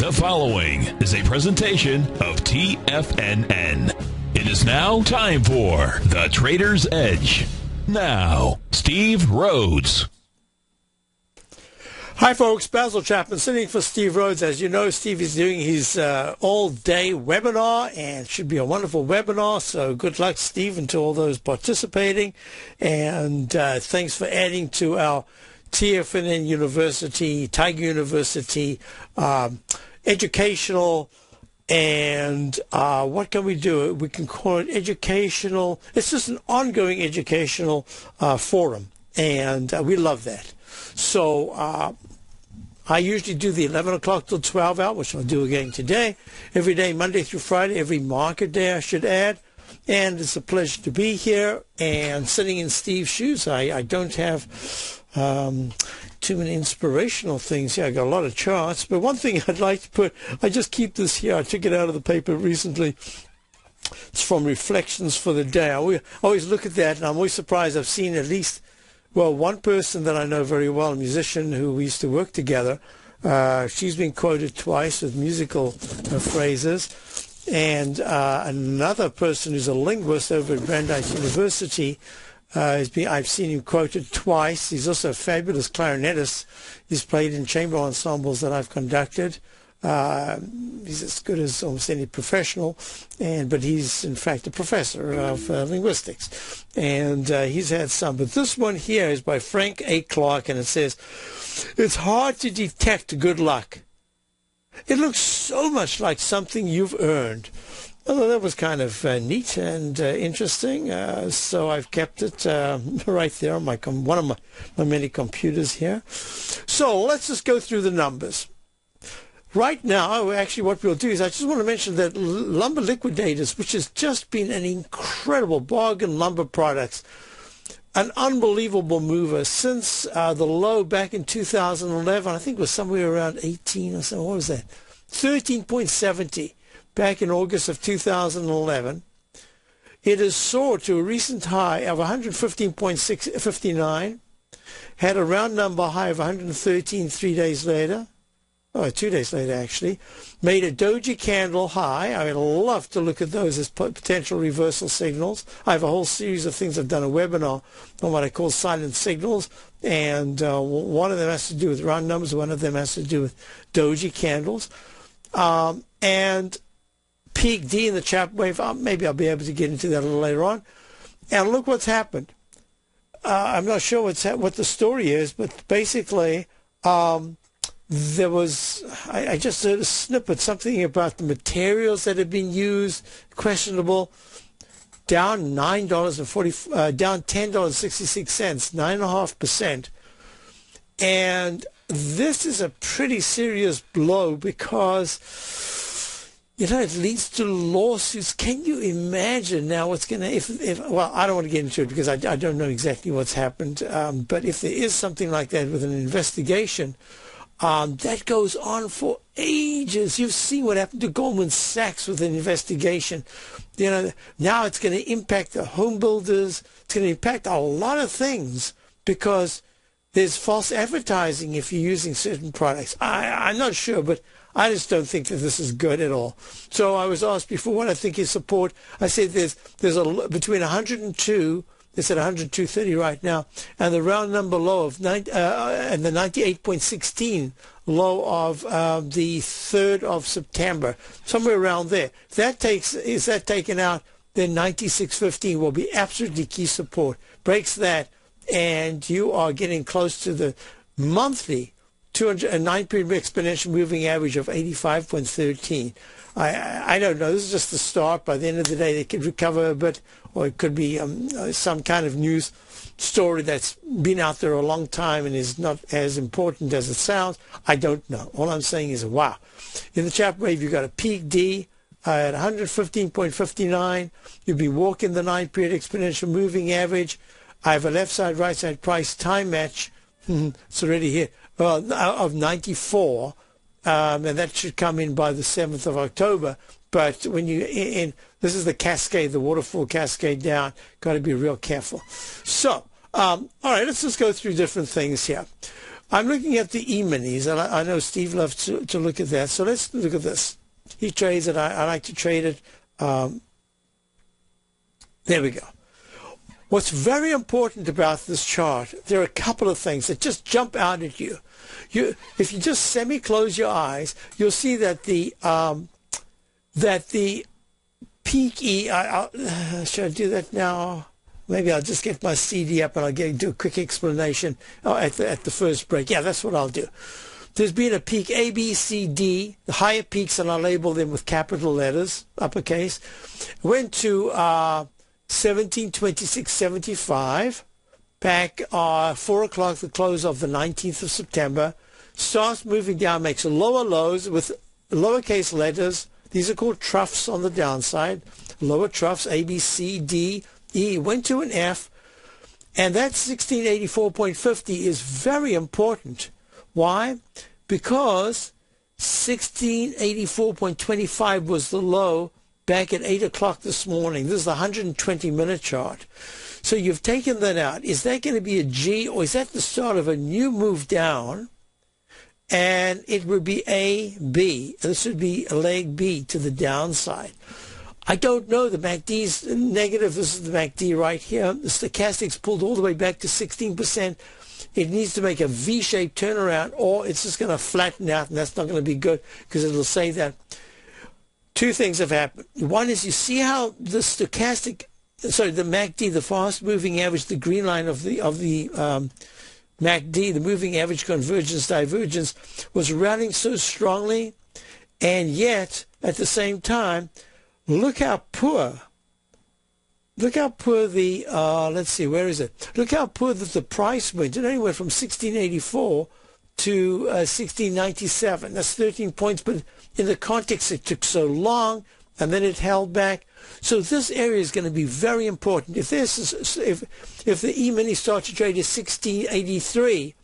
The following is a presentation of TFNN. It is now time for The Trader's Edge. Now, Steve Rhodes. Hi folks, Basil Chapman sitting for Steve Rhodes. As you know, Steve is doing his all-day webinar, and it should be a wonderful webinar, so good luck, Steve, and to all those participating. And thanks for adding to our TFNN University, Tiger University, educational, and what can we do? We can call it educational. It's just an ongoing educational forum, and we love that. So I usually do the 11 o'clock till 12 hour, which I'll do again today, every day, Monday through Friday, every market day I should add. And it's a pleasure to be here and sitting in Steve's shoes. I don't have too many inspirational things here. I got a lot of charts, but one thing I'd like to put, I just keep this here. I took it out of the paper recently. It's from Reflections for the Day. I always look at that, and I'm always surprised. I've seen at least, well, one person that I know very well, a musician who we used to work together. She's been quoted twice with musical phrases. And another person who's a linguist over at Brandeis University, I've seen him quoted twice. He's also a fabulous clarinetist. He's played in chamber ensembles that I've conducted. He's as good as almost any professional, but he's in fact a professor of linguistics. And he's had some. But this one here is by Frank A. Clark, and it says, "It's hard to detect good luck. It looks so much like something you've earned." Well, that was kind of neat and interesting, so I've kept it right there on one of my many computers here. So let's just go through the numbers. Right now, actually what we'll do is I just want to mention that Lumber Liquidators, which has just been an incredible bargain lumber products, an unbelievable mover since the low back in 2011. I think it was somewhere around 18 or so. What was that? 13.70 back in August of 2011. It has soared to a recent high of 115.59, had a round number high of 113 3 days later. 2 days later, actually, made a doji candle high. I would love to look at those as potential reversal signals. I have a whole series of things. I've done a webinar on what I call silent signals, and one of them has to do with round numbers. One of them has to do with doji candles. And peak D in the Chapman wave, maybe I'll be able to get into that a little later on. And look what's happened. I'm not sure what the story is, but basically, there was, I just heard a snippet, something about the materials that have been used, questionable, down down $10.66, 9.5%. And this is a pretty serious blow because, it leads to lawsuits. Can you imagine now what's going to, well, I don't want to get into it because I don't know exactly what's happened, but if there is something like that with an investigation, that goes on for ages. You've seen what happened to Goldman Sachs with an investigation. Now it's going to impact the home builders. It's going to impact a lot of things because there's false advertising if you're using certain products. I'm not sure, but I just don't think that this is good at all. So I was asked before what I think is support. I said there's between 102. It's at 102.30 right now, and the round number low of and the 98.16 low of the 3rd of September, somewhere around there. Is that taken out, then 96.15 will be absolutely key support. Breaks that, and you are getting close to the monthly 209-period exponential moving average of 85.13. I don't know. This is just the start. By the end of the day, they could recover a bit, or it could be some kind of news story that's been out there a long time and is not as important as it sounds. I don't know. All I'm saying is, wow. In the Chapman wave, you've got a peak D at 115.59. You'll be walking the 9-period exponential moving average. I have a left side, right side price time match. It's already here. Of 94. And that should come in by the 7th of October. But when this is the cascade, the waterfall cascade down. Got to be real careful. So, all right, let's just go through different things here. I'm looking at the E-minis, and I know Steve loves to look at that. So let's look at this. He trades it. I like to trade it. There we go. What's very important about this chart, there are a couple of things that just jump out at you. If you just semi-close your eyes, you'll see that the peak E. Should I do that now? Maybe I'll just get my CD up and I'll do a quick explanation at the first break. Yeah, that's what I'll do. There's been a peak A, B, C, D. The higher peaks, and I'll label them with capital letters, uppercase. Went to 1726.75. Back 4 o'clock, the close of the 19th of September. Starts moving down, makes lower lows with lowercase letters. These are called troughs on the downside. Lower troughs, A, B, C, D, E. Went to an F. And that 1684.50 is very important. Why? Because 1684.25 was the low back at 8 o'clock this morning. This is the 120-minute chart. So you've taken that out. Is that going to be a G, or is that the start of a new move down? And it would be A, B. This would be a leg B to the downside. I don't know. The MACD's negative. This is the MACD right here. The stochastic's pulled all the way back to 16%. It needs to make a V-shaped turnaround, or it's just going to flatten out, and that's not going to be good because it'll say that. Two things have happened. One is, you see how the stochastic, sorry, the MACD, the fast-moving average, the green line of the MACD, the moving average convergence divergence, was rallying so strongly, and yet at the same time, look how poor the, let's see, where is it? Look how poor that the price went. It only went from 1684 to 1697. That's 13 points, but in the context it took so long, and then it held back. So this area is going to be very important. If the E-mini starts to trade at 1683,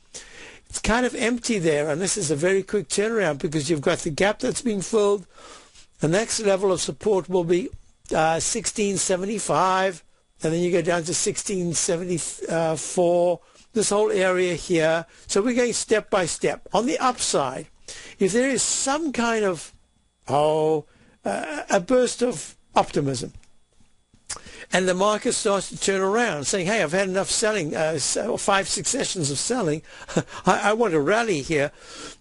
it's kind of empty there, and this is a very quick turnaround because you've got the gap that's being filled. The next level of support will be 1675, and then you go down to 1674, this whole area here. So we're going step by step. On the upside, if there is some kind of a burst of optimism, and the market starts to turn around, saying, hey, I've had enough selling, 5 successions of selling, I want to rally here,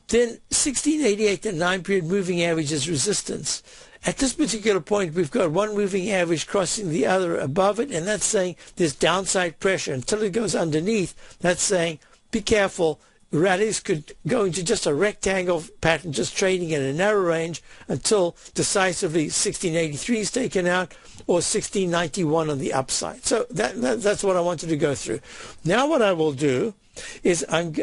then 1688, the 9-period moving average, is resistance. At this particular point, we've got one moving average crossing the other above it, and that's saying there's downside pressure. Until it goes underneath, that's saying be careful. Rallies could go into just a rectangle pattern, just trading in a narrow range until decisively 1683 is taken out, or 1691 on the upside. So that's what I wanted to go through. Now what I will do is, I'm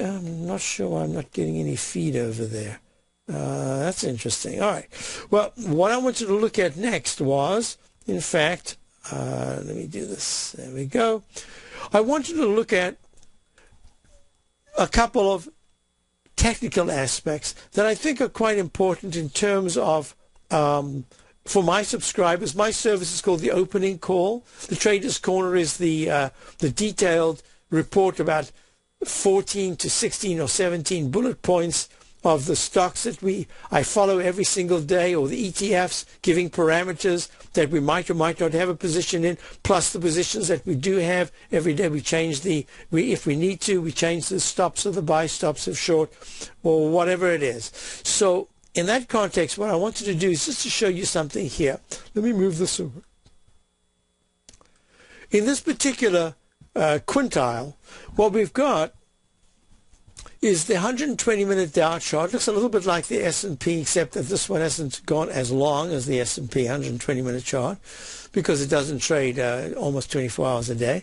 not sure, I'm not getting any feed over there. That's interesting. All right. Well, what I wanted to look at next was, in fact, let me do this. There we go. I wanted to look at a couple of technical aspects that I think are quite important in terms of, for my subscribers. My service is called the Opening Call. The Trader's Corner is the detailed report, about 14 to 16 or 17 bullet points of the stocks that I follow every single day, or the ETFs, giving parameters that we might or might not have a position in, plus the positions that we do have. Every day we change if we need to, we change the stops or the buy stops of short, or whatever it is. So in that context, what I wanted to do is just to show you something here. Let me move this over. In this particular quintile, what we've got is the 120-minute Dow chart. Looks a little bit like the S&P, except that this one hasn't gone as long as the S&P 120-minute chart because it doesn't trade almost 24 hours a day.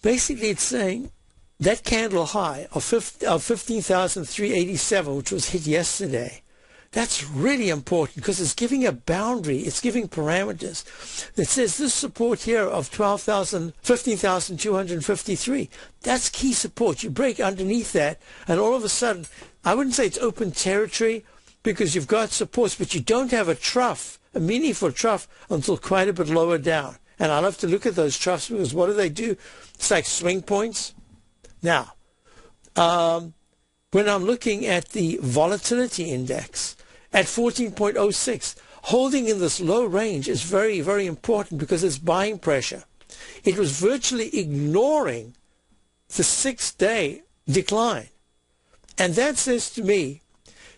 Basically, it's saying that candle high of 15,387, which was hit yesterday, that's really important because it's giving a boundary, it's giving parameters. It says this support here of 15,253. That's key support. You break underneath that, and all of a sudden, I wouldn't say it's open territory because you've got supports, but you don't have a trough, a meaningful trough, until quite a bit lower down. And I love to look at those troughs because what do? It's like swing points. Now, when I'm looking at the volatility index at 14.06, holding in this low range is very, very important because it's buying pressure. It was virtually ignoring the 6-day decline. And that says to me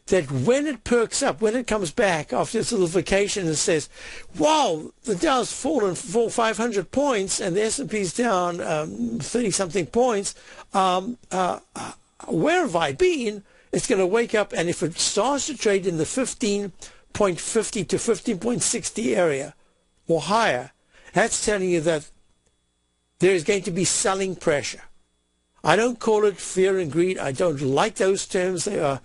that when it perks up, when it comes back after its little vacation and says, wow, the Dow's fallen 500 points and the S&P's down 30-something points, where have I been? It's going to wake up, and if it starts to trade in the 15.50 to 15.60 area or higher, that's telling you that there is going to be selling pressure. I don't call it fear and greed. I don't like those terms. They are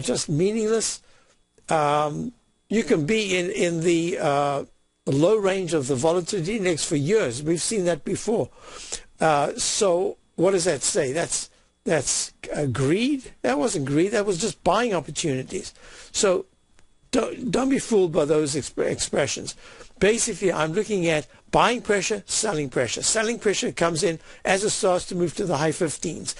just meaningless. You can be in the low range of the volatility index for years. We've seen that before. So what does that say? That's greed? That wasn't greed. That was just buying opportunities. So don't be fooled by those expressions. Basically, I'm looking at buying pressure, selling pressure. Selling pressure comes in as it starts to move to the high 15s.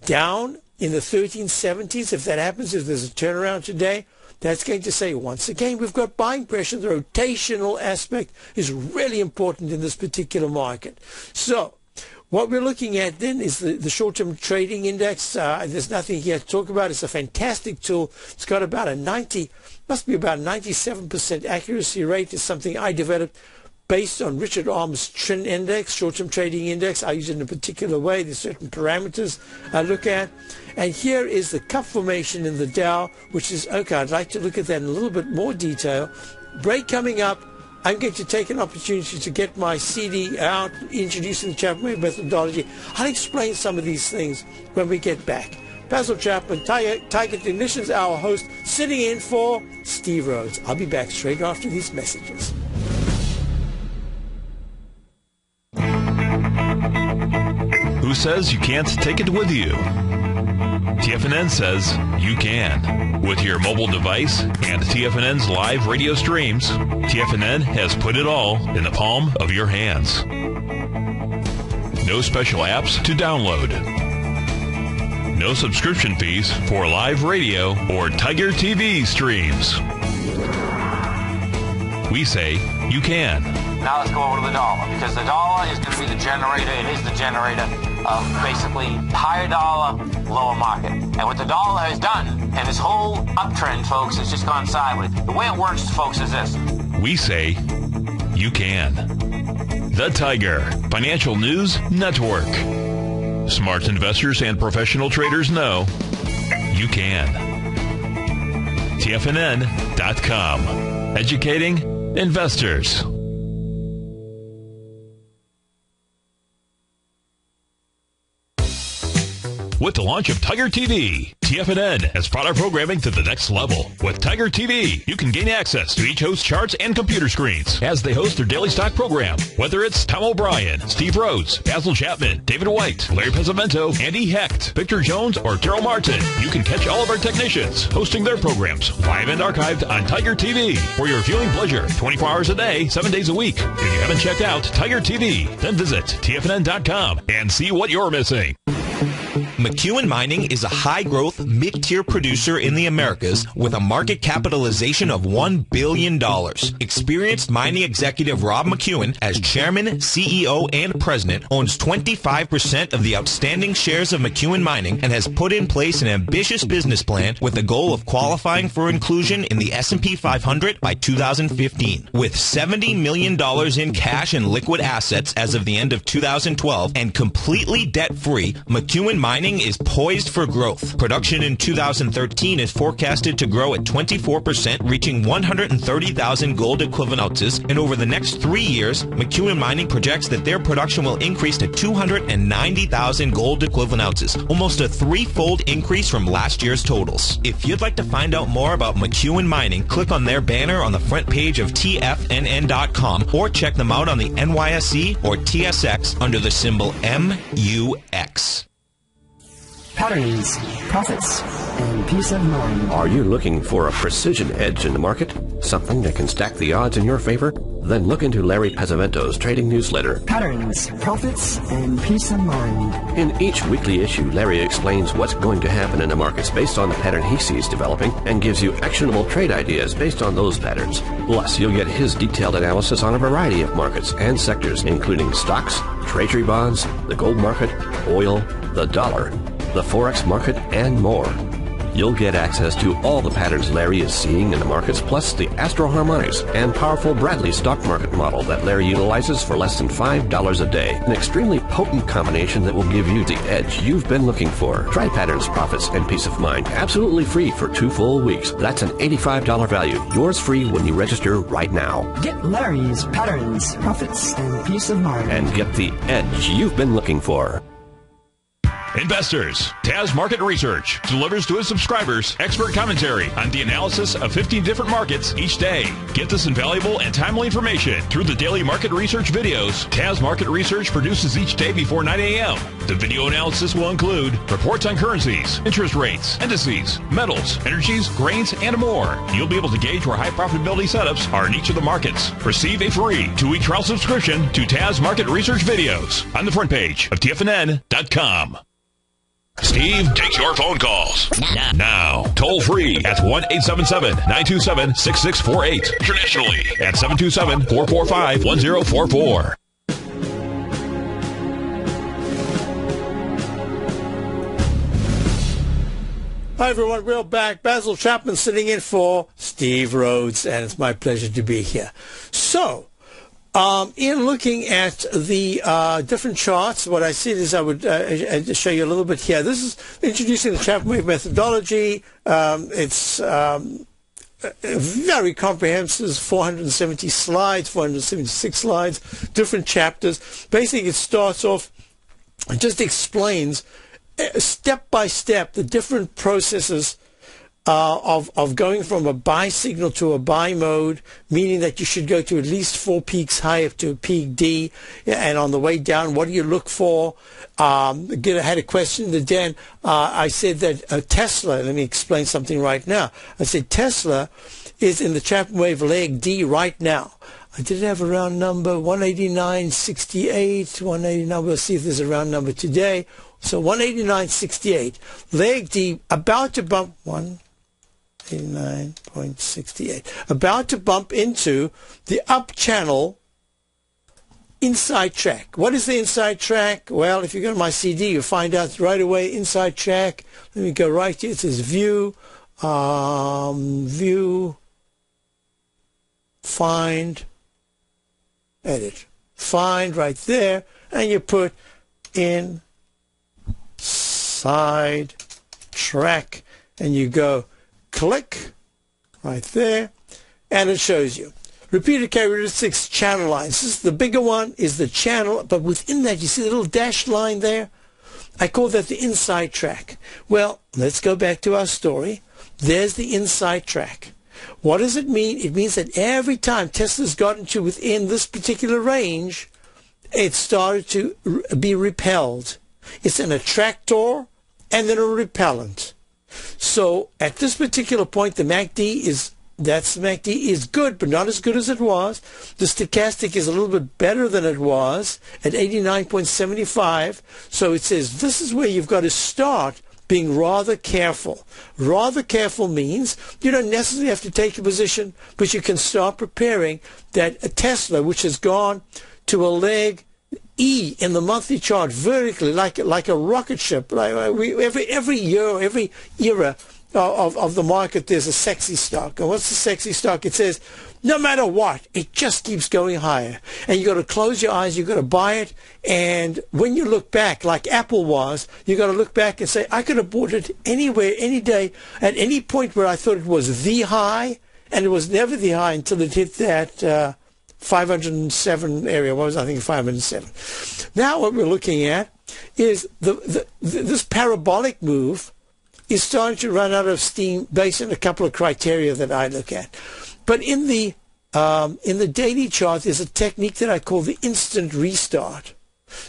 Down in the 1370s, if that happens, if there's a turnaround today, that's going to say, once again, we've got buying pressure. The rotational aspect is really important in this particular market. So what we're looking at then is the short-term trading index. There's nothing here to talk about. It's a fantastic tool. It's got about a 97% accuracy rate. It's something I developed based on Richard Arm's TRIN index, short-term trading index. I use it in a particular way. There's certain parameters I look at. And here is the cup formation in the Dow, which is, okay, I'd like to look at that in a little bit more detail. Break coming up. I'm going to take an opportunity to get my CD out, introducing the Chapman methodology. I'll explain some of these things when we get back. Basil Chapman, Tiger Ignition's our host, sitting in for Steve Rhodes. I'll be back straight after these messages. Who says you can't take it with you? TFNN says you can. With your mobile device and TFNN's live radio streams, TFNN has put it all in the palm of your hands. No special apps to download. No subscription fees for live radio or TigerTV streams. We say you can. Now let's go over to the dollar, because the dollar is going to be the generator. It is the generator of basically higher dollar, lower market. And what the dollar has done, and this whole uptrend, folks, has just gone sideways. The way it works, folks, is this. We say you can. The Tiger Financial News Network. Smart investors and professional traders know you can. TFNN.com. Educating investors. With the launch of TigerTV, TFNN has brought our programming to the next level. With TigerTV, you can gain access to each host's charts and computer screens as they host their daily stock program. Whether it's Tom O'Brien, Steve Rhodes, Basil Chapman, David White, Larry Pezzamento, Andy Hecht, Victor Jones, or Daryl Martin, you can catch all of our technicians hosting their programs live and archived on TigerTV for your viewing pleasure 24 hours a day, 7 days a week. If you haven't checked out TigerTV, then visit TFNN.com and see what you're missing. McEwen Mining is a high-growth, mid-tier producer in the Americas with a market capitalization of $1 billion. Experienced mining executive Rob McEwen, as chairman, CEO, and president, owns 25% of the outstanding shares of McEwen Mining and has put in place an ambitious business plan with the goal of qualifying for inclusion in the S&P 500 by 2015. With $70 million in cash and liquid assets as of the end of 2012 and completely debt-free, McEwen Mining is poised for growth. Production in 2013 is forecasted to grow at 24%, reaching 130,000 gold equivalent ounces, and over the next 3 years, McEwen Mining projects that their production will increase to 290,000 gold equivalent ounces, almost a threefold increase from last year's totals. If you'd like to find out more about McEwen Mining, click on their banner on the front page of TFNN.com or check them out on the NYSE or TSX under the symbol MUX. patterns, profits, and peace of mind. Are you looking for a precision edge in the market? Something that can stack the odds in your favor? Then look into Larry Pesavento's trading newsletter. Patterns, profits, and peace of mind. In each weekly issue, Larry explains what's going to happen in the markets based on the pattern he sees developing and gives you actionable trade ideas based on those patterns. Plus, you'll get his detailed analysis on a variety of markets and sectors, including stocks, treasury bonds, the gold market, oil, the dollar, the forex market, and more. You'll get access to all the patterns Larry is seeing in the markets, plus the Astro Harmonics and powerful Bradley stock market model that Larry utilizes for less than $5 a day. An extremely potent combination that will give you the edge you've been looking for. Try Patterns, Profits, and Peace of Mind absolutely free for 2 full weeks. That's an $85 value. Yours free when you register right now. Get Larry's Patterns, Profits, and Peace of Mind. And get the edge you've been looking for. Investors, Taz Market Research delivers to its subscribers expert commentary on the analysis of 15 different markets each day. Get this invaluable and timely information through the daily market research videos Taz Market Research produces each day before 9 a.m. The video analysis will include reports on currencies, interest rates, indices, metals, energies, grains, and more. You'll be able to gauge where high profitability setups are in each of the markets. Receive a free 2-week trial subscription to Taz Market Research videos on the front page of TFNN.com. Steve takes your phone calls now, toll free at 1-877-927-6648. Internationally at 727-445-1044. Hi, everyone. We're back. Basil Chapman sitting in for Steve Rhodes, and it's my pleasure to be here. So, in looking at the different charts, what I see is I would show you a little bit here. This is introducing the Chapman Wave methodology. It's very comprehensive, 470 slides, 476 slides, different chapters. Basically, it starts off and just explains step by step the different processes of going from a buy signal to a buy mode, meaning that you should go to at least 4 peaks high up to a peak D, and on the way down, what do you look for? I had a question to Dan. I said that Tesla, let me explain something right now. I said Tesla is in the Chapman Wave leg D right now. I did have a round number, 189.68, 189. We'll see if there's a round number today. So 189.68, leg D, about to bump 189.68, about to bump into the up channel inside track. What is the inside track? Well, if you go to my CD, you'll find out right away. Inside track. Let me go right here. It says view, view, find, edit. Find right there, and you put in side track, and you go click right there, and it shows you repeated characteristics, channel lines. This is the bigger one, is the channel, but within that you see the little dashed line there. I call that the inside track. Well, let's go back to our story. There's the inside track. What does it mean? It means that every time Tesla's gotten to within this particular range, it started to be repelled. It's an attractor and then a repellent. So at this particular point, the MACD is good, but not as good as it was. The stochastic is a little bit better than it was at 89.75. So it says this is where you've got to start being rather careful. Rather careful means you don't necessarily have to take a position, but you can start preparing that a Tesla, which has gone to a leg E in the monthly chart vertically, like a rocket ship. Like every year, every era of the market, there's a sexy stock. And what's the sexy stock? It says, no matter what, it just keeps going higher. And you got to close your eyes, you got to buy it, and when you look back, like Apple was, you got to look back and say, I could have bought it anywhere, any day, at any point where I thought it was the high, and it was never the high until it hit that 507 area. What was I think 507? Now what we're looking at is this parabolic move is starting to run out of steam based on a couple of criteria that I look at. But in the daily chart, there's a technique that I call the instant restart.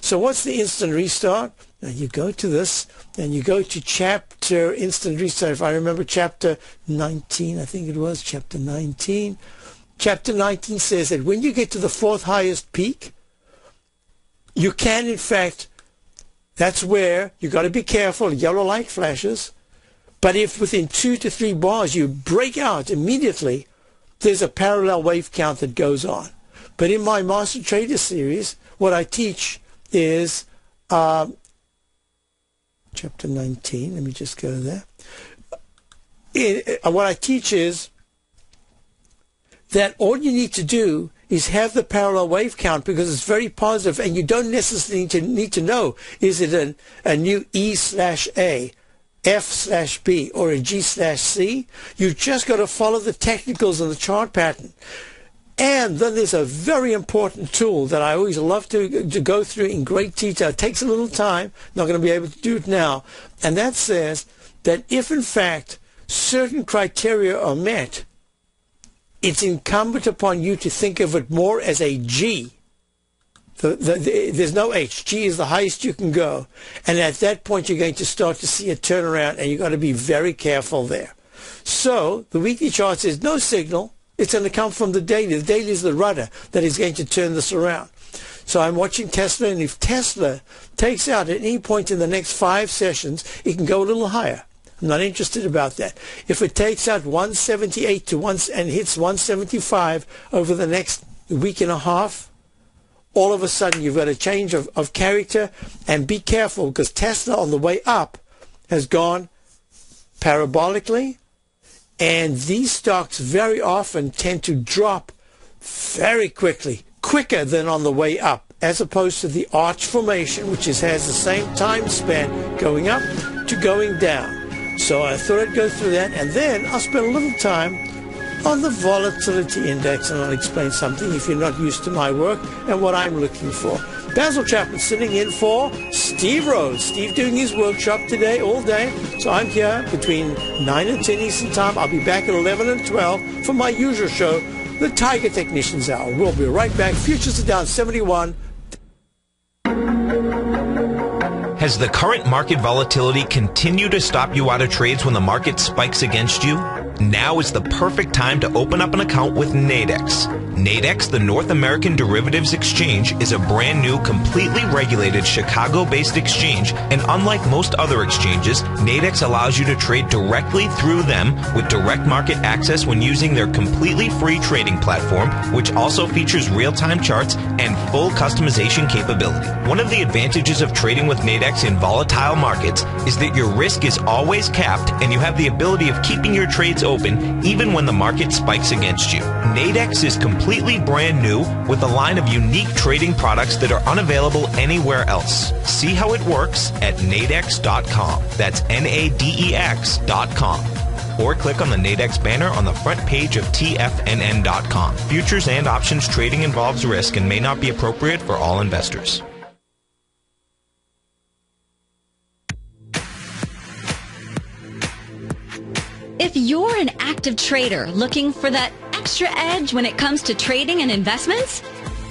So what's the instant restart? Now you go to this, and you go to chapter instant restart. If I remember, chapter 19, I think it was, chapter 19. Chapter 19 says that when you get to the fourth highest peak, you can, in fact, that's where you got to be careful, yellow light flashes. But if within 2 to 3 bars you break out immediately, there's a parallel wave count that goes on. But in my Master Trader series, what I teach is chapter 19. Let me just go there. What I teach is that all you need to do is have the parallel wave count, because it's very positive, and you don't necessarily need to know, is it a new E/A, F/B, or a G/C? You just got to follow the technicals of the chart pattern. And then there's a very important tool that I always love to go through in great detail. It takes a little time, not going to be able to do it now, and that says that if in fact certain criteria are met, it's incumbent upon you to think of it more as a G. There's no H. G is the highest you can go. And at that point, you're going to start to see a turnaround, and you've got to be very careful there. So the weekly chart says no signal. It's going to come from the daily. The daily is the rudder that is going to turn this around. So I'm watching Tesla, and if Tesla takes out at any point in the next 5 sessions, it can go a little higher. I'm not interested about that. If it takes out 178 and hits 175 over the next week and a half, all of a sudden you've got a change of character, and be careful, because Tesla on the way up has gone parabolically, and these stocks very often tend to drop very quickly, quicker than on the way up, as opposed to the arch formation, which has the same time span going up to going down. So I thought I'd go through that, and then I'll spend a little time on the volatility index, and I'll explain something if you're not used to my work and what I'm looking for. Basil Chapman sitting in for Steve Rose. Steve doing his workshop today all day, so I'm here between 9 and 10 Eastern Time. I'll be back at 11 and 12 for my usual show, the Tiger Technicians Hour. We'll be right back. Futures are down 71. Has the current market volatility continued to stop you out of trades when the market spikes against you? Now is the perfect time to open up an account with Nadex. Nadex, the North American Derivatives Exchange, is a brand new, completely regulated Chicago-based exchange, and unlike most other exchanges, Nadex allows you to trade directly through them with direct market access when using their completely free trading platform, which also features real-time charts and full customization capability. One of the advantages of trading with Nadex in volatile markets is that your risk is always capped, and you have the ability of keeping your trades open even when the market spikes against you. Nadex is completely brand new with a line of unique trading products that are unavailable anywhere else. See how it works at nadex.com. That's NADEX.com. Or click on the Nadex banner on the front page of TFNN.com. Futures and options trading involves risk and may not be appropriate for all investors. If you're an active trader looking for that extra edge when it comes to trading and investments,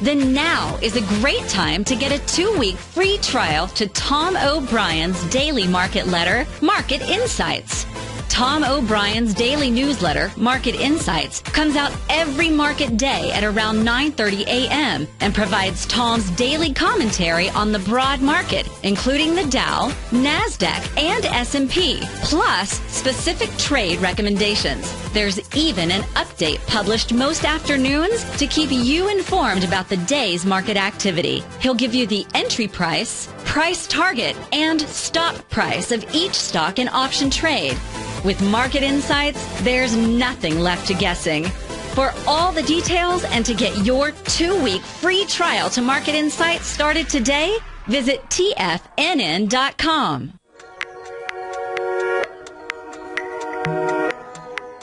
then now is a great time to get a 2-week free trial to Tom O'Brien's daily market letter, Market Insights. Tom O'Brien's daily newsletter, Market Insights, comes out every market day at around 9:30 a.m. and provides Tom's daily commentary on the broad market, including the Dow, NASDAQ, and S&P, plus specific trade recommendations. There's even an update published most afternoons to keep you informed about the day's market activity. He'll give you the entry price, price target, and stop price of each stock and option trade. With Market Insights, there's nothing left to guessing. For all the details and to get your 2-week free trial to Market Insights started today, visit TFNN.com.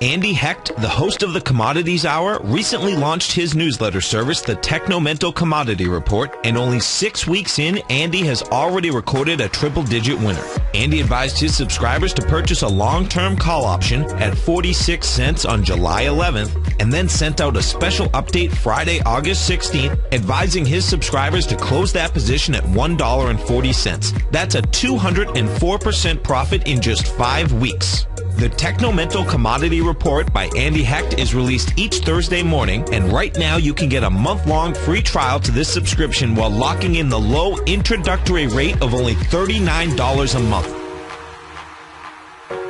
Andy Hecht, the host of the Commodities Hour, recently launched his newsletter service, the Technomental Commodity Report, and only 6 weeks in, Andy has already recorded a triple-digit winner. Andy advised his subscribers to purchase a long-term call option at 46 cents on July 11th, and then sent out a special update Friday, August 16th, advising his subscribers to close that position at $1.40. That's a 204% profit in just 5 weeks. The Technomental Commodity Report by Andy Hecht is released each Thursday morning, and right now you can get a month-long free trial to this subscription while locking in the low introductory rate of only $39 a month.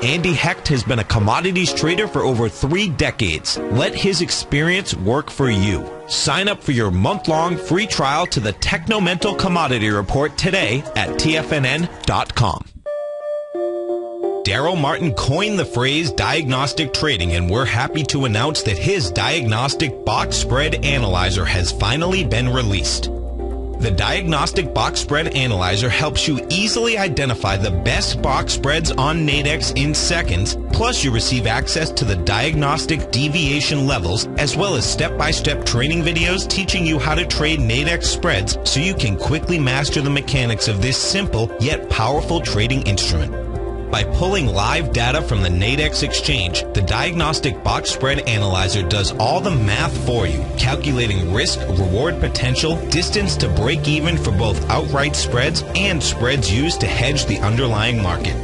Andy Hecht has been a commodities trader for over 3 decades. Let his experience work for you. Sign up for your month-long free trial to the Technomental Commodity Report today at TFNN.com. Daryl Martin coined the phrase diagnostic trading, and we're happy to announce that his diagnostic box spread analyzer has finally been released. The Diagnostic Box Spread Analyzer helps you easily identify the best box spreads on Nadex in seconds, plus you receive access to the diagnostic deviation levels, as well as step-by-step training videos teaching you how to trade Nadex spreads so you can quickly master the mechanics of this simple yet powerful trading instrument. By pulling live data from the Nadex exchange, the Diagnostic Box Spread Analyzer does all the math for you, calculating risk, reward potential, distance to break even for both outright spreads and spreads used to hedge the underlying market.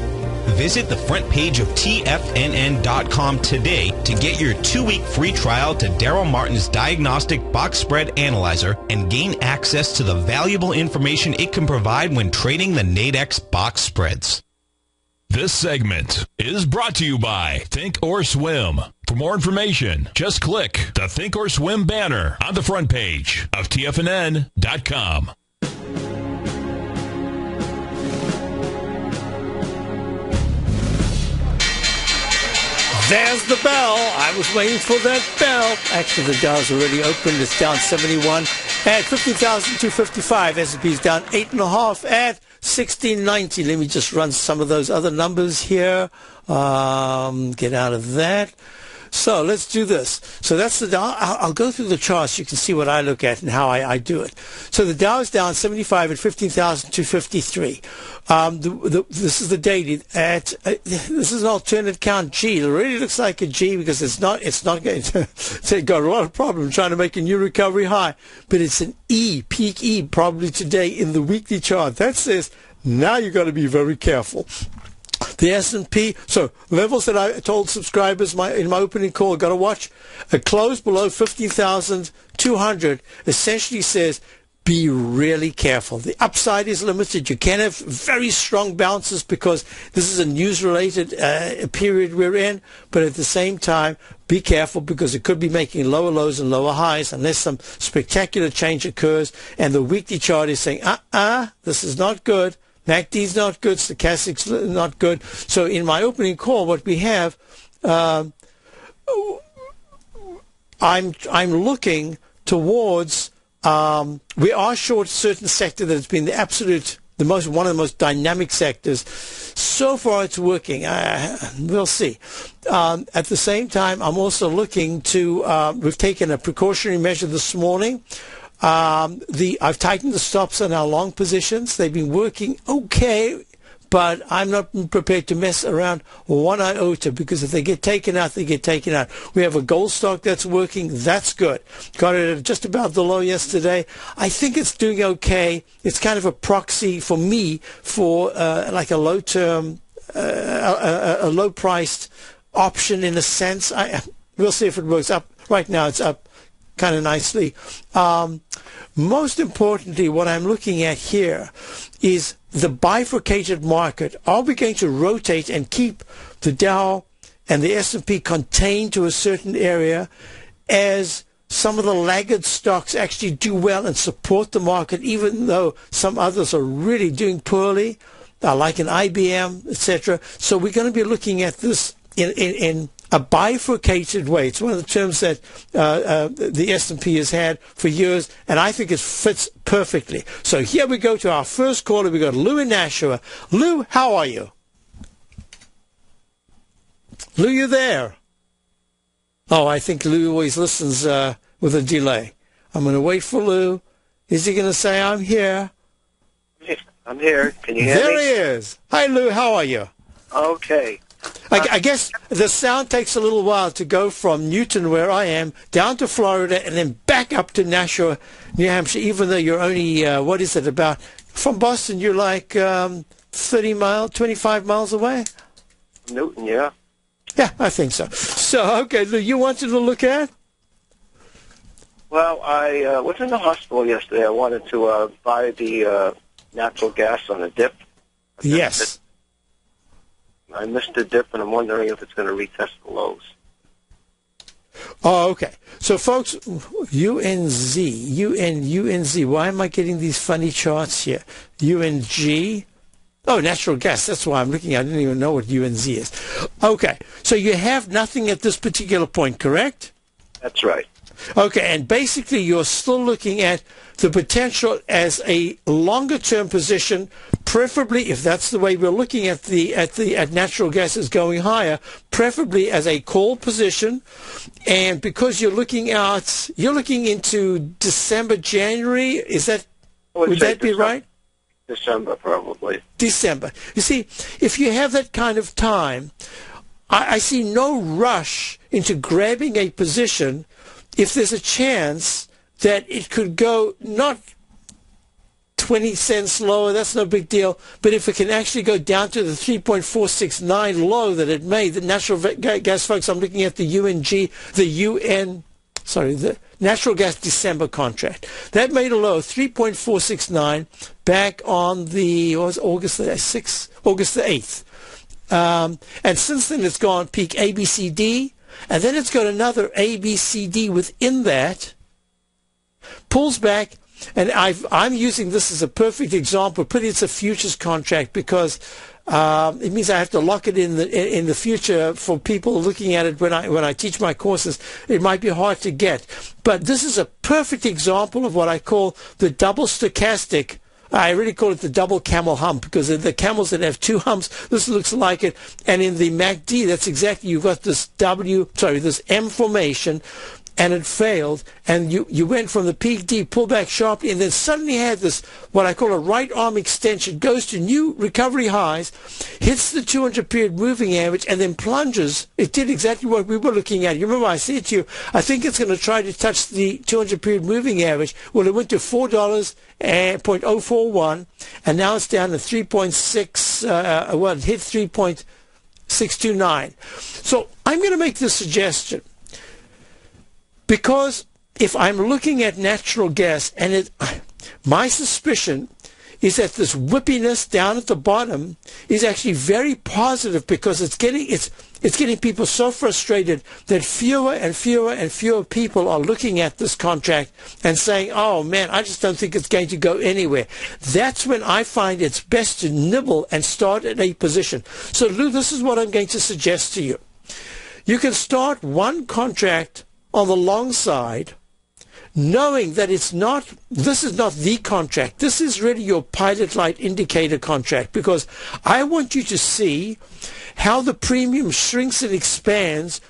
Visit the front page of TFNN.com today to get your 2-week free trial to Daryl Martin's Diagnostic Box Spread Analyzer and gain access to the valuable information it can provide when trading the Nadex box spreads. This segment is brought to you by Think or Swim. For more information, just click the Think or Swim banner on the front page of TFNN.com. There's the bell. I was waiting for that bell. Actually, the Dow's already opened. It's down 71 at 50,255. S&P's down 8.5 at 1690. Let me just run some of those other numbers here. Get out of that. So let's do this. So that's the Dow. I'll go through the charts. You can see what I look at and how I do it. So the Dow is down 75 at 15,253. This is the daily. This is an alternate count G. It already looks like a G because it's not going to. So it got a lot of problems trying to make a new recovery high. But it's an E, peak E, probably today in the weekly chart. That says now you've got to be very careful. The S&P, so levels that I told subscribers in my opening call, got to watch. A close below 15,200 essentially says be really careful. The upside is limited. You can have very strong bounces because this is a news-related period we're in, but at the same time, be careful because it could be making lower lows and lower highs unless some spectacular change occurs, and the weekly chart is saying, this is not good. MACD's not good, stochastic's not good. So in my opening call, what we have, I'm looking towards. We are short a certain sector that has been one of the most dynamic sectors. So far, it's working. We'll see. At the same time, I'm also looking to. We've taken a precautionary measure this morning. I've tightened the stops on our long positions. They've been working okay, but I'm not prepared to mess around one iota because if they get taken out, they get taken out. We have a gold stock that's working. That's good. Got it at just about the low yesterday. I think it's doing okay. It's kind of a proxy for me for like a low-term, a low-priced option in a sense. We'll see if it works up. Right now, it's up kind of nicely. Most importantly, what I'm looking at here is the bifurcated market. Are we going to rotate and keep the Dow and the S&P contained to a certain area as some of the laggard stocks actually do well and support the market, even though some others are really doing poorly, like an IBM, etc.? So we're going to be looking at this in a bifurcated way. It's one of the terms that the S&P has had for years, and I think it fits perfectly. So here we go to our first caller. We got Lou in Nashua. Lou, how are you? Lou, you there? Oh, I think Lou always listens with a delay. I'm going to wait for Lou. Is he going to say, I'm here? I'm here. Can you hear me? There he is. Hi, Lou. How are you? Okay. I guess the sound takes a little while to go from Newton, where I am, down to Florida, and then back up to Nashua, New Hampshire, even though you're only, what is it, about, from Boston, you're like 30 miles, 25 miles away? Newton, yeah. Yeah, I think so. So, okay, Lou, you wanted to look at? Well, I was in the hospital yesterday. I wanted to buy the natural gas on a dip. Yes. I missed the dip, and I'm wondering if it's going to retest the lows. Oh, okay. So, folks, UNZ. Why am I getting these funny charts here? UNG. Oh, natural gas. That's why I'm looking. I didn't even know what UNZ is. Okay. So you have nothing at this particular point, correct? That's right. Okay, and basically you're still looking at the potential as a longer-term position, preferably, if that's the way we're looking at natural gas is going higher, preferably as a call position. And because you're looking into December, January, would that be right? December, probably. December. You see, if you have that kind of time, I see no rush into grabbing a position if there's a chance that it could go not 20 cents lower, that's no big deal, but if it can actually go down to the 3.469 low that it made, the natural gas, folks, I'm looking at the the natural gas December contract. That made a low of 3.469 back on August the 8th. And since then it's gone peak ABCD, and then it's got another ABCD within that, pulls back, and I'm using this as a perfect example. Pretty, it's a futures contract because it means I have to lock it in the future for people looking at it when I teach my courses. It might be hard to get, but this is a perfect example of what I call the double stochastic. I really call it the double camel hump because the camels that have two humps, this looks like it. And in the MACD, that's exactly, you've got this this M formation, and it failed. And you went from the peak D, pull back sharply, and then suddenly had this, what I call a right arm extension, goes to new recovery highs, hits the 200-period moving average, and then plunges. It did exactly what we were looking at. You remember I said to you, I think it's going to try to touch the 200-period moving average. Well, it went to $4.041, and now it's down to 3.6, it hit 3.629. So I'm going to make this suggestion. Because if I'm looking at natural gas, and my suspicion is that this whippiness down at the bottom is actually very positive because it's getting people so frustrated that fewer and fewer and fewer people are looking at this contract and saying, oh man, I just don't think it's going to go anywhere. That's when I find it's best to nibble and start at a position. So Lou, this is what I'm going to suggest to you. You can start one contract on the long side, knowing that this is not the contract. This is really your pilot light indicator contract, because I want you to see how the premium shrinks and expands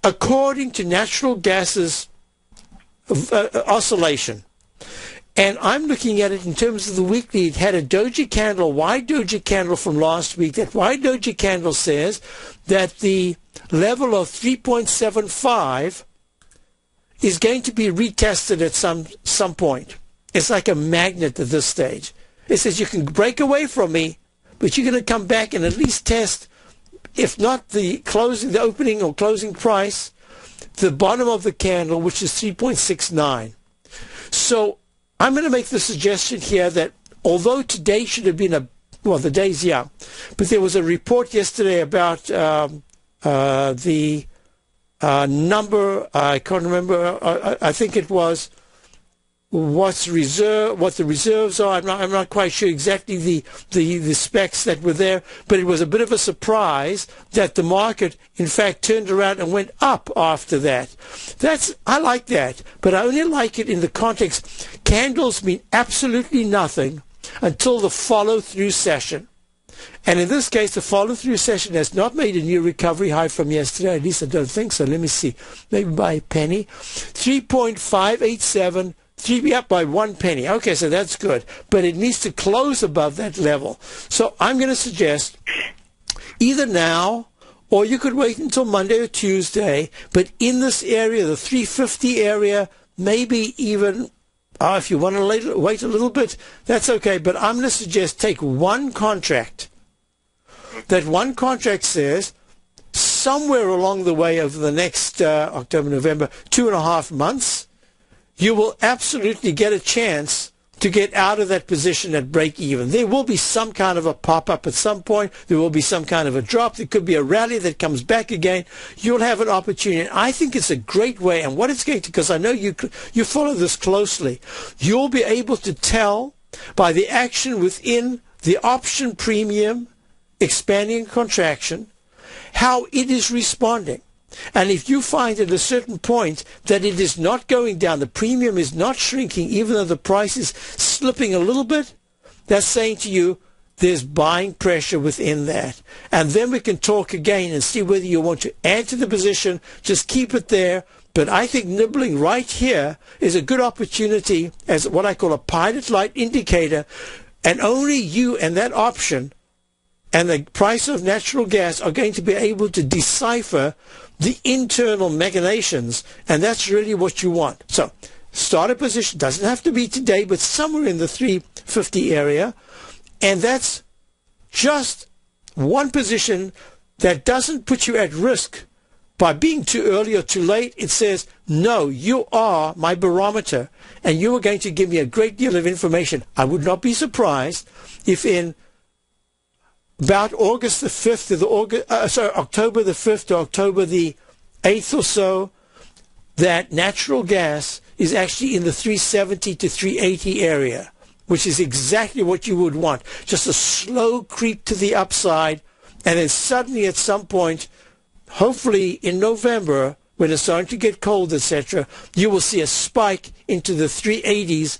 according to natural gas's oscillation. And I'm looking at it in terms of the weekly. It had a doji candle, a wide doji candle from last week. That wide doji candle says that the level of 3.75 is going to be retested at some point. It's like a magnet at this stage. It says you can break away from me, but you're going to come back and at least test, if not the opening or closing price, the bottom of the candle, which is 3.69. So I'm going to make the suggestion here that although today should have been the day's young, but there was a report yesterday about the number, I can't remember, I think it was what the reserves are. I'm not quite sure exactly the specs that were there, but it was a bit of a surprise that the market in fact turned around and went up after that. I like that, but I only like it in the context. Candles mean absolutely nothing until the follow-through session. And in this case, the follow-through session has not made a new recovery high from yesterday. At least I don't think so. Let me see. Maybe by a penny. 3.587. Up by 1 penny. Okay, so that's good. But it needs to close above that level. So I'm going to suggest either now, or you could wait until Monday or Tuesday, but in this area, the 350 area, maybe even, if you want to wait a little bit, that's okay. But I'm going to suggest take one contract. That one contract says somewhere along the way over the next October, November, 2.5 months, you will absolutely get a chance to get out of that position at break even. There will be some kind of a pop-up at some point. There will be some kind of a drop. There could be a rally that comes back again. You'll have an opportunity. I think it's a great way. And what it's going to, because I know you follow this closely, you'll be able to tell by the action within the option premium, expanding and contraction, how it is responding. And if you find at a certain point that it is not going down, the premium is not shrinking, even though the price is slipping a little bit, that's saying to you there's buying pressure within that. And then we can talk again and see whether you want to add to the position, just keep it there. But I think nibbling right here is a good opportunity as what I call a pilot light indicator. And only you and that option and the price of natural gas are going to be able to decipher the internal machinations, and that's really what you want. So start a position, doesn't have to be today, but somewhere in the 350 area, and that's just one position that doesn't put you at risk by being too early or too late. It says, no, you are my barometer, and you are going to give me a great deal of information. I would not be surprised if in about August the 5th to October the 5th to October the 8th or so, that natural gas is actually in the 370 to 380 area, which is exactly what you would want. Just a slow creep to the upside, and then suddenly at some point, hopefully in November, when it's starting to get cold, etc., you will see a spike into the 380s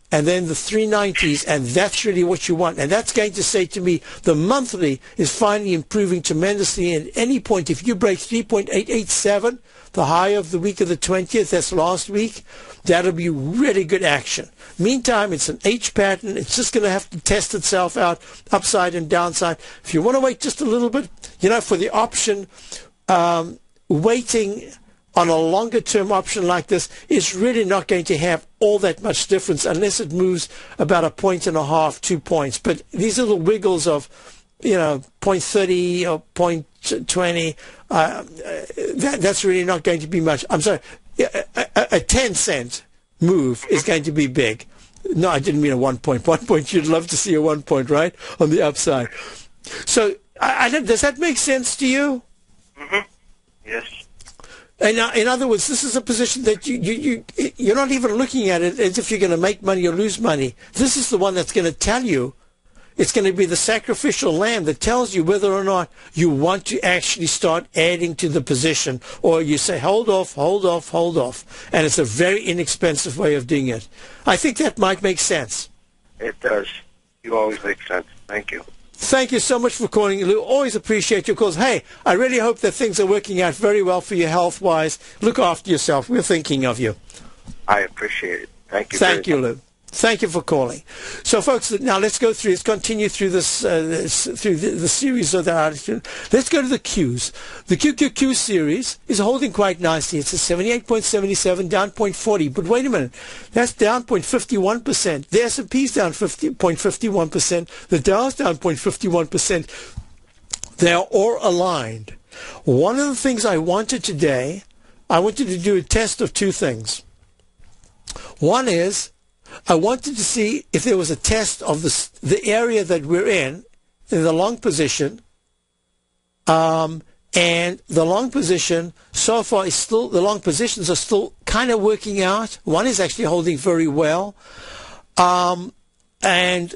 and then the 390s, and that's really what you want. And that's going to say to me the monthly is finally improving tremendously. And at any point, if you break 3.887, the high of the week of the 20th, that's last week, that'll be really good action. Meantime, it's an H pattern. It's just going to have to test itself out, upside and downside. If you want to wait just a little bit, for the option, waiting on a longer-term option like this is really not going to have all that much difference unless it moves about 1.5, 2 points. But these little wiggles of, 0.30 or 0.20, that's really not going to be much. I'm sorry, a 10-cent move is going to be big. No, I didn't mean a 1 point. 1 point, you'd love to see a 1 point, right, on the upside. So does that make sense to you? Mm-hmm. Yes. And in other words, this is a position that you're not even looking at it as if you're going to make money or lose money. This is the one that's going to tell you. It's going to be the sacrificial lamb that tells you whether or not you want to actually start adding to the position, or you say, hold off, hold off, hold off. And it's a very inexpensive way of doing it. I think that might make sense. It does. You always make sense. Thank you. Thank you so much for calling, Lou. Always appreciate your calls. Hey, I really hope that things are working out very well for you health-wise. Look after yourself. We're thinking of you. I appreciate it. Thank you. Thank you, Lou. Thank you for calling. So, folks, now let's continue through this, through the series of that. Let's go to the Qs. The QQQ series is holding quite nicely. It's a 78.77, down 0.40. But wait a minute. That's down 0.51%. The S&P's down 0.51%. The Dow's down 0.51%. They are all aligned. One of the things I wanted today, I wanted to do a test of two things. One is, I wanted to see if there was a test of the area that we're in the long position, and the long position so far is still, the long positions are still kind of working out. One is actually holding very well, and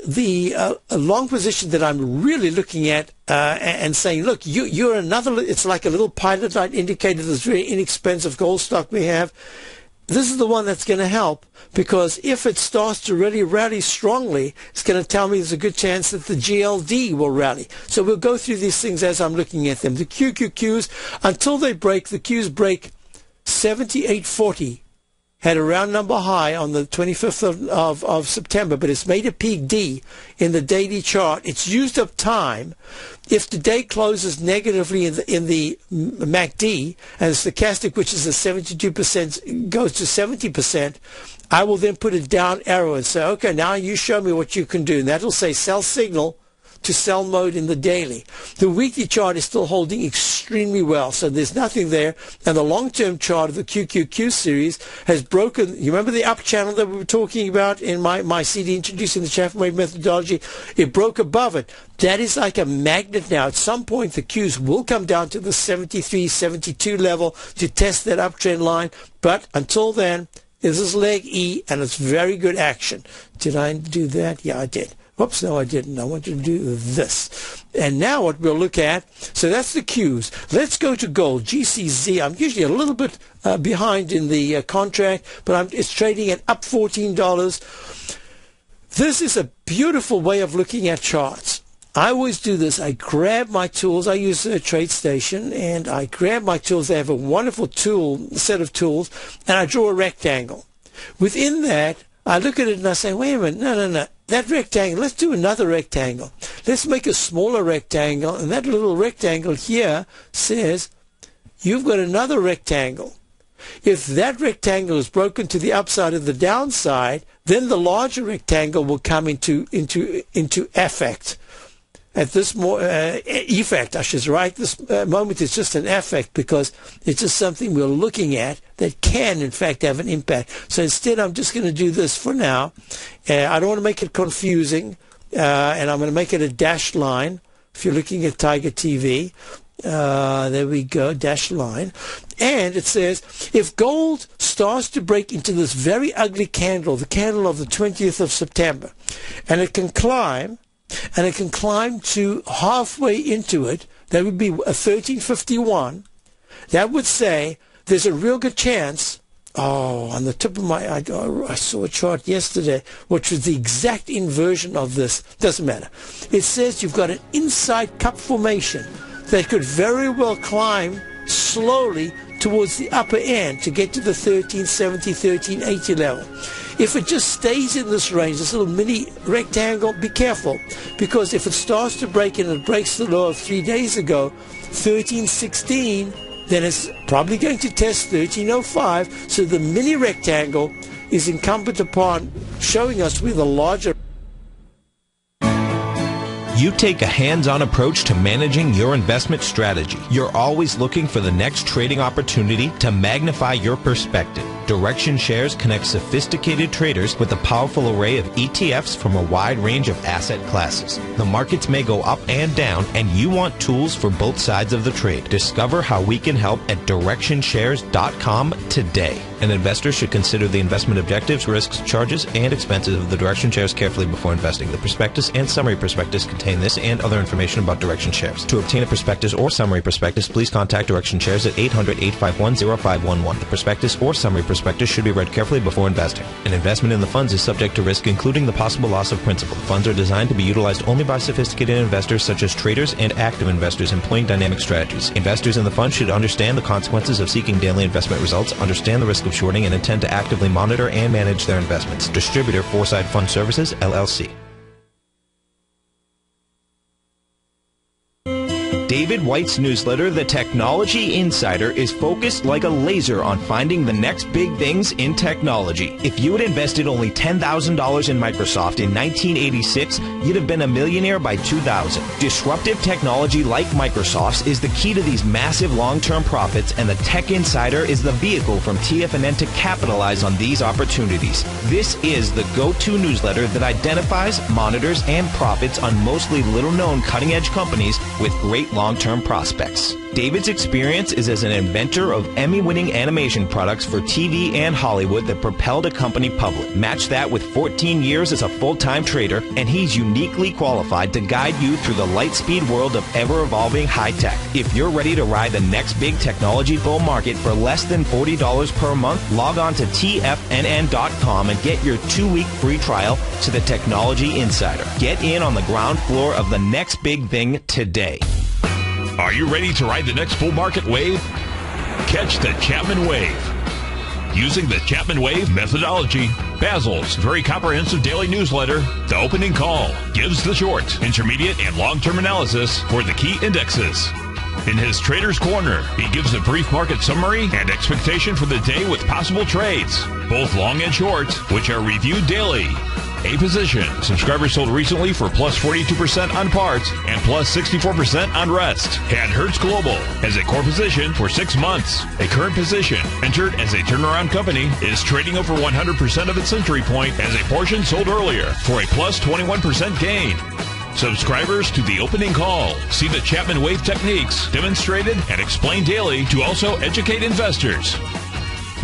the long position that I'm really looking at and saying, look, you're another, it's like a little pilot light indicator, this very inexpensive gold stock we have. this is the one that's going to help, because if it starts to really rally strongly, it's going to tell me there's a good chance that the GLD will rally. So we'll go through these things as I'm looking at them. The QQQs, until they break, the Qs break 78.40. Had a round number high on the 25th of September, but it's made a peak D in the daily chart. It's used up time. If the day closes negatively in the MACD, and stochastic, which is a 72%, goes to 70%, I will then put a down arrow and say, okay, now you show me what you can do. And that will say sell signal to sell mode in the daily. The weekly chart is still holding extremely well, so there's nothing there. And the long-term chart of the QQQ series has broken. You remember the up channel that we were talking about in my CD introducing the Chapman wave methodology? It broke above it. That is like a magnet now. At some point, the Qs will come down to the 73, 72 level to test that uptrend line. But until then, this is leg E, and it's very good action. Did I do that? Yeah, I did. Whoops, no, I didn't. I wanted to do this. And now what we'll look at, so that's the Qs. Let's go to gold, GCZ. I'm usually a little bit behind in the contract, but it's trading at up $14. This is a beautiful way of looking at charts. I always do this. I grab my tools. I use a TradeStation, and I grab my tools. They have a wonderful set of tools, and I draw a rectangle. Within that, I look at it and I say, wait a minute, no. That rectangle, let's do another rectangle. Let's make a smaller rectangle, and that little rectangle here says, you've got another rectangle. If that rectangle is broken to the upside of the downside, then the larger rectangle will come into effect. At this effect, I should write this moment is just an affect, because it's just something we're looking at that can, in fact, have an impact. So instead, I'm just going to do this for now. I don't want to make it confusing, and I'm going to make it a dashed line. If you're looking at TigerTV, there we go, dashed line. And it says, if gold starts to break into this very ugly candle, the candle of the 20th of September, and it can climb, to halfway into it, that would be a 1351. That would say there's a real good chance. Oh, on the tip of my eye, I saw a chart yesterday which was the exact inversion of this. Doesn't matter. It says you've got an inside cup formation that could very well climb slowly towards the upper end to get to the 1370, 1380 level. If it just stays in this range, this little mini rectangle, be careful, because if it starts to break and it breaks the low of 3 days ago, 1316, then it's probably going to test 1305. So the mini rectangle is incumbent upon showing us where the larger. You take a hands-on approach to managing your investment strategy. You're always looking for the next trading opportunity to magnify your perspective. Direction Shares connects sophisticated traders with a powerful array of ETFs from a wide range of asset classes. The markets may go up and down, and you want tools for both sides of the trade. Discover how we can help at DirectionShares.com today. An investor should consider the investment objectives, risks, charges, and expenses of the Direction Shares carefully before investing. The prospectus and summary prospectus contain this and other information about Direction Shares. To obtain a prospectus or summary prospectus, please contact Direction Shares at 800-851-0511. The prospectus or summary prospectus should be read carefully before investing. An investment in the funds is subject to risk, including the possible loss of principal. The funds are designed to be utilized only by sophisticated investors such as traders and active investors employing dynamic strategies. Investors in the fund should understand the consequences of seeking daily investment results, understand the risk of shorting, and intend to actively monitor and manage their investments. Distributor, Foreside Fund Services, LLC. David White's newsletter, The Technology Insider, is focused like a laser on finding the next big things in technology. If you had invested only $10,000 in Microsoft in 1986, you'd have been a millionaire by 2000. Disruptive technology like Microsoft's is the key to these massive long-term profits, and the Tech Insider is the vehicle from TFNN to capitalize on these opportunities. This is the go-to newsletter that identifies, monitors, and profits on mostly little-known cutting-edge companies with great long-term prospects. David's experience is as an inventor of Emmy-winning animation products for TV and Hollywood that propelled a company public. Match that with 14 years as a full-time trader, and he's uniquely qualified to guide you through the light-speed world of ever-evolving high-tech. If you're ready to ride the next big technology bull market for less than $40 per month, log on to TFNN.com and get your 2-week free trial to the Technology Insider. Get in on the ground floor of the next big thing today. Are you ready to ride the next bull market wave? Catch the Chapman Wave. Using the Chapman Wave methodology, Basil's very comprehensive daily newsletter, The Opening Call, gives the short, intermediate, and long-term analysis for the key indexes. In his Trader's Corner, he gives a brief market summary and expectation for the day with possible trades, both long and short, which are reviewed daily. A position. Subscribers sold recently for plus 42% on parts and plus 64% on rest. And Hertz Global as a core position for 6 months. A current position entered as a turnaround company is trading over 100% of its entry point as a portion sold earlier for a plus 21% gain. Subscribers to the Opening Call see the Chapman Wave techniques demonstrated and explained daily to also educate investors.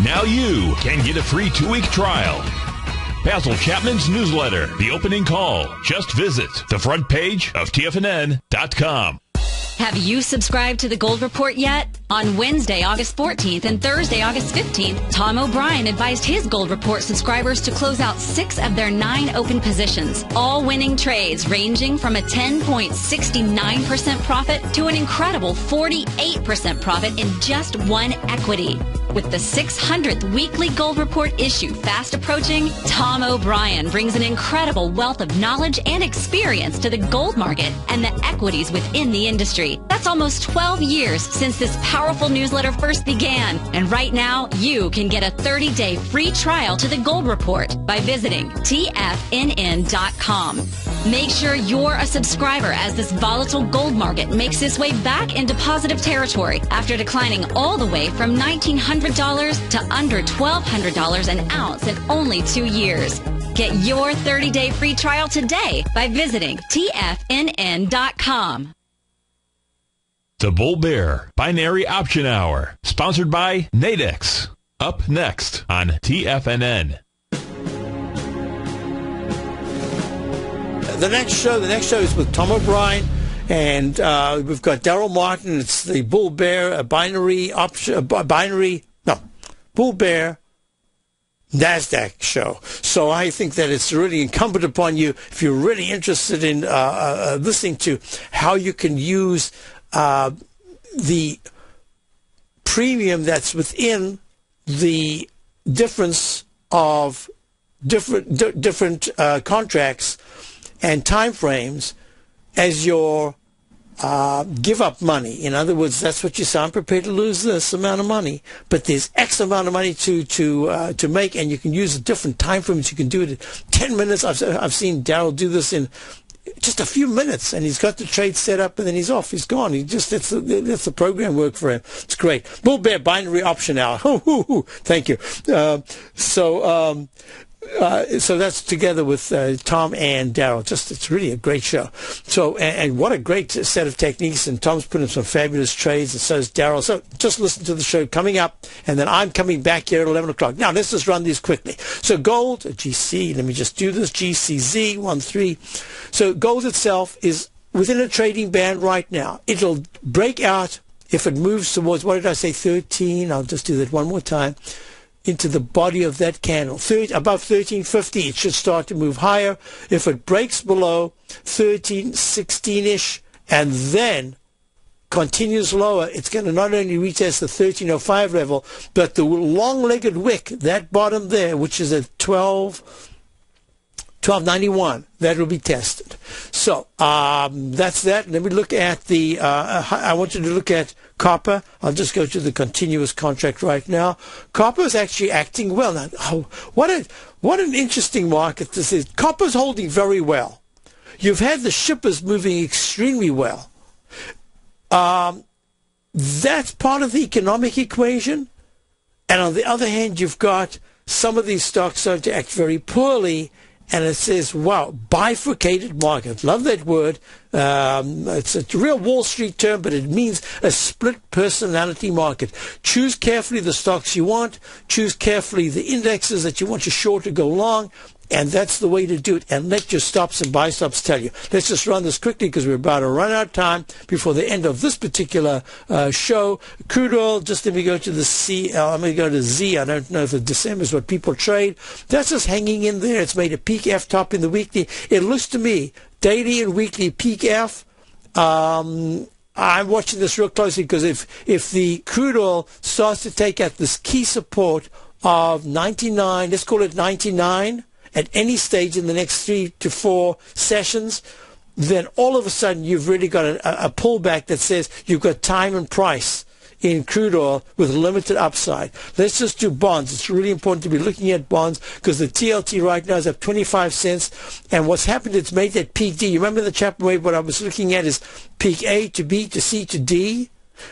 Now you can get a free 2-week trial. Basil Chapman's newsletter, The Opening Call. Just visit the front page of TFNN.com. Have you subscribed to the Gold Report yet? On Wednesday, August 14th and Thursday, August 15th, Tom O'Brien advised his Gold Report subscribers to close out 6 of their 9 open positions, all winning trades ranging from a 10.69% profit to an incredible 48% profit in just one equity. With the 600th weekly Gold Report issue fast approaching, Tom O'Brien brings an incredible wealth of knowledge and experience to the gold market and the equities within the industry. That's almost 12 years since this powerful newsletter first began. And right now, you can get a 30-day free trial to the Gold Report by visiting TFNN.com. Make sure you're a subscriber as this volatile gold market makes its way back into positive territory after declining all the way from $1,900 to under $1,200 an ounce in only 2 years. Get your 30-day free trial today by visiting TFNN.com. The Bull Bear Binary Option Hour, sponsored by Nadex. Up next on TFNN. The next show is with Tom O'Brien, and we've got Daryl Martin. It's the Bull Bear Bull Bear NASDAQ show. So I think that it's really incumbent upon you, if you're really interested in listening to how you can use the premium that's within the difference of different contracts and time frames as your give up money. In other words, that's what you say. I'm prepared to lose this amount of money, but there's X amount of money to make, and you can use a different time frames. You can do it in 10 minutes. I've seen Daryl do this in just a few minutes, and he's got the trade set up, and then he's off. He's gone. That's the program work for him. It's great. Bull Bear Binary Option Hour. Thank you. So that's together with Tom and Daryl. It's really a great show. So, and what a great set of techniques. And Tom's put in some fabulous trades, and so is Daryl. So just listen to the show coming up, and then I'm coming back here at 11 o'clock. Now, let's just run these quickly. So gold, GC, let me just do this, GCZ13. So gold itself is within a trading band right now. It'll break out if it moves towards, what did I say, 13? I'll just do that one more time. Into the body of that candle. Above 1350, it should start to move higher. If it breaks below 1316-ish and then continues lower, it's going to not only retest the 1305 level, but the long-legged wick, that bottom there, which is at 1291, that will be tested. So that's that. Let me look at the, I want you to look at copper. I'll just go to the continuous contract right now. Copper is actually acting well. Now, what an interesting market this is. Copper's holding very well. You've had the shippers moving extremely well. That's part of the economic equation. And on the other hand, you've got some of these stocks starting to act very poorly. And it says, wow, bifurcated market. Love that word. It's a real Wall Street term, but it means a split personality market. Choose carefully the stocks you want. Choose carefully the indexes that you want to short or go long. And that's the way to do it. And let your stops and buy stops tell you. Let's just run this quickly because we're about to run out of time before the end of this particular show. Crude oil, just let me go to the I'm going to go to Z. I don't know if the December is what people trade. That's just hanging in there. It's made a peak F top in the weekly. It looks to me, daily and weekly peak F. I'm watching this real closely because if the crude oil starts to take out this key support of 99, let's call it 99, at any stage in the next 3 to 4 sessions, then all of a sudden you've really got a pullback that says you've got time and price in crude oil with limited upside. Let's just do bonds. It's really important to be looking at bonds because the TLT right now is up 25 cents. And what's happened, it's made that peak D. You remember the Chapman wave, what I was looking at is peak A to B to C to D?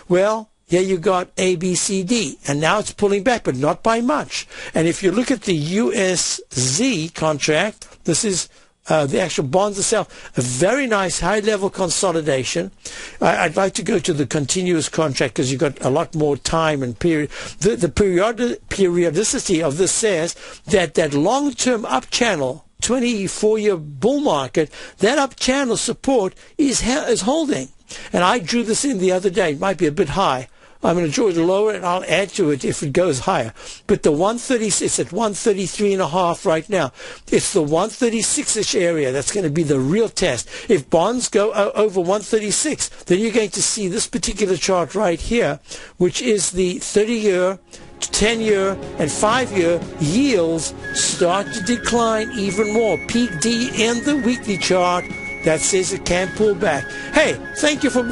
Well, here you got A, B, C, D, and now it's pulling back, but not by much. And if you look at the USZ contract, this is the actual bonds itself, a very nice high-level consolidation. I'd like to go to the continuous contract because you've got a lot more time and period. The periodicity of this says that long-term up channel, 24-year bull market, that up channel support is holding. And I drew this in the other day. It might be a bit high. I'm going to draw it lower, and I'll add to it if it goes higher. But the 130, it's at 133.5 right now. It's the 136-ish area that's going to be the real test. If bonds go over 136, then you're going to see this particular chart right here, which is the 30-year, 10-year, and 5-year yields start to decline even more. Peak D in the weekly chart. That says it can pull back. Hey, thank you for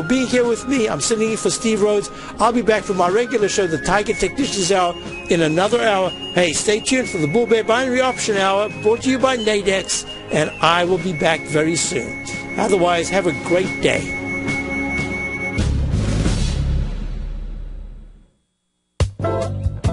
being here with me. I'm sitting in for Steve Rhodes. I'll be back for my regular show, the Tiger Technicians Hour, in another hour. Hey, stay tuned for the Bull Bear Binary Option Hour, brought to you by Nadex, and I will be back very soon. Otherwise, have a great day.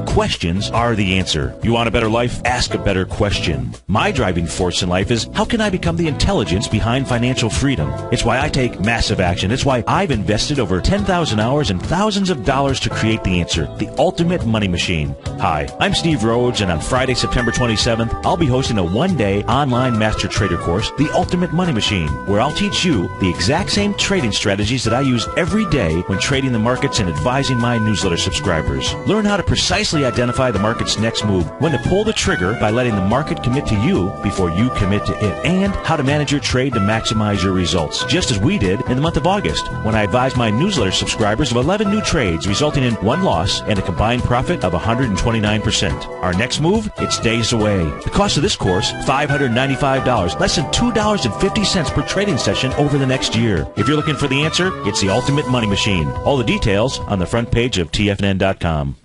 Questions are the answer. You want a better life? Ask a better question. My driving force in life is, how can I become the intelligence behind financial freedom? It's why I take massive action. It's why I've invested over 10,000 hours and thousands of dollars to create the answer, the ultimate money machine. Hi, I'm Steve Rhodes, and on Friday, September 27th, I'll be hosting a one-day online master trader course, The Ultimate Money Machine, where I'll teach you the exact same trading strategies that I use every day when trading the markets and advising my newsletter subscribers. Learn how to precisely identify the market's next move, when to pull the trigger by letting the market commit to you before you commit to it, and how to manage your trade to maximize your results, just as we did in the month of August, when I advised my newsletter subscribers of 11 new trades resulting in 1 loss and a combined profit of 129%. Our next move, it's days away. The cost of this course, $595, less than $2.50 per trading session over the next year. If you're looking for the answer, it's the Ultimate Money Machine. All the details on the front page of TFNN.com.